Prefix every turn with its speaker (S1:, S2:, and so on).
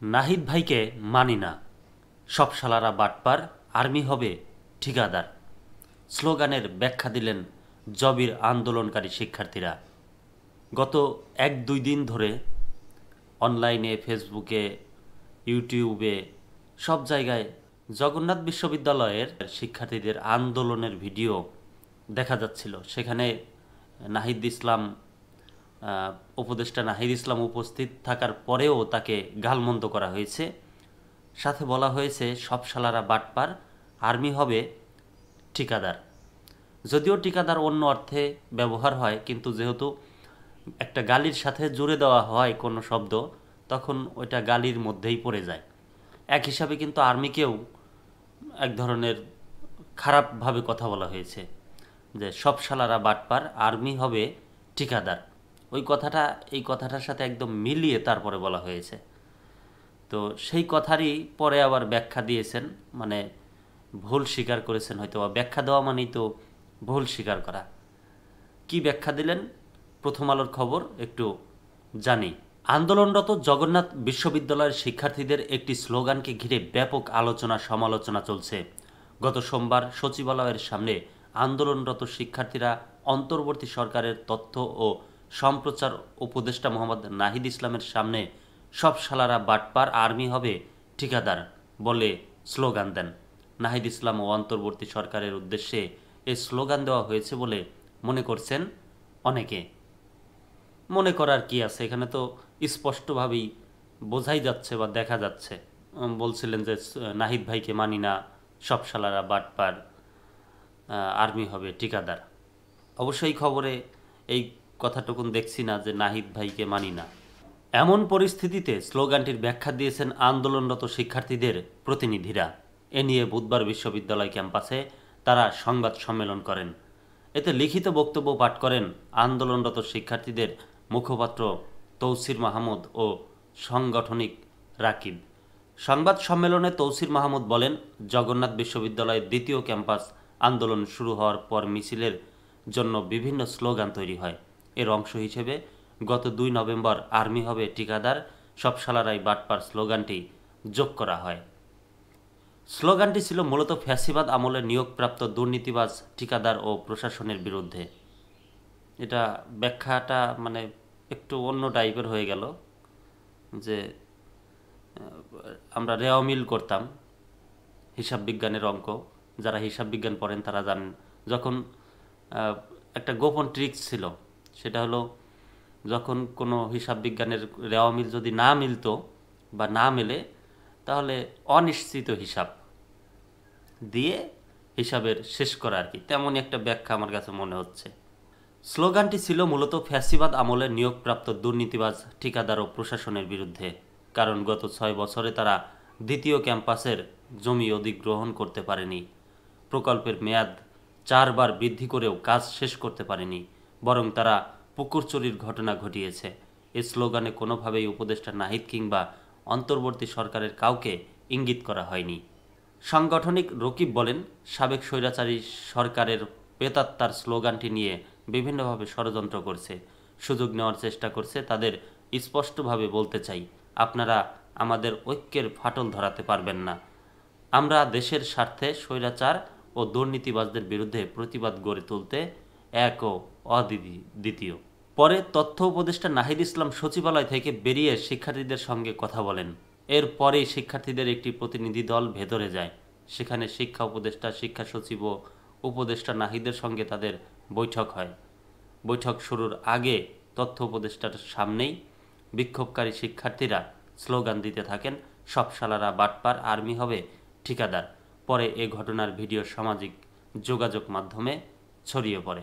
S1: নাহিদ ভাইকে মানি না, সব শালারা বাটপার, আর্মি হবে ঠিকাদার। স্লোগানের ব্যাখ্যা দিলেন জবির আন্দোলনকারী শিক্ষার্থীরা। গত 1-2 দিন ধরে অনলাইনে, ফেসবুকে, ইউটিউবে সব জায়গায় জগন্নাথ বিশ্ববিদ্যালয়ের শিক্ষার্থীদের আন্দোলনের ভিডিও দেখা যাচ্ছিল। সেখানে নাহিদ ইসলাম, উপদেষ্টা নাহিদ ইসলাম উপস্থিত থাকার পরেও তাকে গালমন্দ করা হয়েছে। সাথে বলা হয়েছে সব শালারা বাটপার, আর্মি হবে ঠিকাদার। যদিও ঠিকাদার অন্য অর্থে ব্যবহার হয়, কিন্তু যেহেতু একটা গালির সাথে জুড়ে দেওয়া হয় কোনো শব্দ, তখন ওইটা গালির মধ্যেই পড়ে যায়। এক হিসাবে কিন্তু আর্মিকেও এক ধরনের খারাপভাবে কথা বলা হয়েছে যে সব শালারা বাটপার, আর্মি হবে ঠিকাদার। এই কথাটার সাথে একদম মিলিয়ে তারপরে বলা হয়েছে। তো সেই কথারই পরে আবার ব্যাখ্যা দিয়েছেন, মানে ভুল স্বীকার করেছেন হয়তো। বা ব্যাখ্যা দেওয়া মানেই তো ভুল স্বীকার করা। কি ব্যাখ্যা দিলেন প্রথম আলোর খবর একটু জানি। আন্দোলনরত জগন্নাথ বিশ্ববিদ্যালয়ের শিক্ষার্থীদের একটি স্লোগানকে ঘিরে ব্যাপক আলোচনা সমালোচনা চলছে। গত সোমবার সচিবালয়ের সামনে আন্দোলনরত শিক্ষার্থীরা অন্তর্বর্তী সরকারের তথ্য ও সম্প্রচার উপদেষ্টা মোহাম্মদ নাহিদ ইসলামের সামনে সব শালারা বাটপার, আর্মি হবে ঠিকাদার বলে স্লোগান দেন। নাহিদ ইসলাম ও অন্তর্বর্তী সরকারের উদ্দেশ্যে এই স্লোগান দেওয়া হয়েছে বলে মনে করছেন অনেকে। মনে করার কি আছে, এখানে তো স্পষ্টভাবেই বোঝাই যাচ্ছে বা দেখা যাচ্ছে। বলছিলেন যে নাহিদ ভাইকে মানি না, সব শালারা বাটপার, আর্মি হবে ঠিকাদার। অবশ্যই খবরে এই কথাটুকুন দেখছি না যে নাহিদ ভাইকে মানি না। এমন পরিস্থিতিতে স্লোগানটির ব্যাখ্যা দিয়েছেন আন্দোলনরত শিক্ষার্থীদের প্রতিনিধিরা। এ নিয়ে বুধবার বিশ্ববিদ্যালয় ক্যাম্পাসে তারা সংবাদ সম্মেলন করেন। এতে লিখিত বক্তব্য পাঠ করেন আন্দোলনরত শিক্ষার্থীদের মুখপাত্র তৌসির মাহমুদ ও সাংগঠনিক রাকিব। সংবাদ সম্মেলনে তৌসির মাহমুদ বলেন, জগন্নাথ বিশ্ববিদ্যালয়ের দ্বিতীয় ক্যাম্পাস আন্দোলন শুরু হওয়ার পর মিছিলের জন্য বিভিন্ন স্লোগান তৈরি হয়। এর অংশ হিসেবে গত 2 নভেম্বর আর্মি হবে ঠিকাদার, সব শালারাই বাটপার স্লোগানটি যোগ করা হয়। স্লোগানটি ছিল মূলত ফ্যাসিবাদ আমলে নিয়োগপ্রাপ্ত দুর্নীতিবাজ ঠিকাদার ও প্রশাসনের বিরুদ্ধে। এটা ব্যাখ্যাটা মানে একটু অন্য টাইপের হয়ে গেল। যে আমরা রেওয়ামিল করতাম হিসাব বিজ্ঞানের অঙ্ক, যারা হিসাব বিজ্ঞান পড়েন তারা জানেন। যখন একটা গোপন ট্রিক্স ছিল, সেটা হলো যখন কোনো হিসাব বিজ্ঞানের রেওয়ামিল যদি না মিলতো বা না মেলে, তাহলে অনিশ্চিত হিসাব দিয়ে হিসাবের শেষ করা আর কি। তেমনই একটা ব্যাখ্যা আমার কাছে মনে হচ্ছে। স্লোগানটি ছিল মূলত ফ্যাসিবাদ আমলে নিয়োগপ্রাপ্ত দুর্নীতিবাজ ঠিকাদার ও প্রশাসনের বিরুদ্ধে। কারণ গত 6 বছরে তারা দ্বিতীয় ক্যাম্পাসের জমি অধিগ্রহণ করতে পারেনি, প্রকল্পের মেয়াদ 4 বার বৃদ্ধি করেও কাজ শেষ করতে পারেনি, বরং তারা পুকুর চুরির ঘটনা ঘটিয়েছে। এই স্লোগানে কোনোভাবেই উপদেষ্টা নাহিদ কিংবা অন্তর্বর্তী সরকারের কাউকে ইঙ্গিত করা হয়নি। সাংগঠনিক রকিব বলেন, সাবেক স্বৈরাচারী সরকারের প্রেতাত্মার স্লোগানটি নিয়ে বিভিন্নভাবে ষড়যন্ত্র করছে, সুযোগ নেওয়ার চেষ্টা করছে। তাদের স্পষ্টভাবে বলতে চাই, আপনারা আমাদের ঐক্যের ফাটল ধরাতে পারবেন না। আমরা দেশের স্বার্থে স্বৈরাচার ও দুর্নীতিবাজদের বিরুদ্ধে প্রতিবাদ গড়ে তুলতে এক ও অদ্বিতীয়। পরে তথ্য উপদেষ্টা নাহিদ ইসলাম সচিবালয় থেকে বেরিয়ে শিক্ষার্থীদের সঙ্গে কথা বলেন। এরপরেই শিক্ষার্থীদের একটি প্রতিনিধি দল ভেতরে যায়। সেখানে শিক্ষা উপদেষ্টা, শিক্ষা সচিব ও উপদেষ্টা নাহিদের সঙ্গে তাদের বৈঠক হয়। বৈঠক শুরুর আগে তথ্য উপদেষ্টার সামনেই বিক্ষোভকারী শিক্ষার্থীরা স্লোগান দিতে থাকেন, সব শালারা বাটপার, আর্মি হবে ঠিকাদার। পরে এ ঘটনার ভিডিও সামাজিক যোগাযোগ মাধ্যমে ছড়িয়ে পড়ে।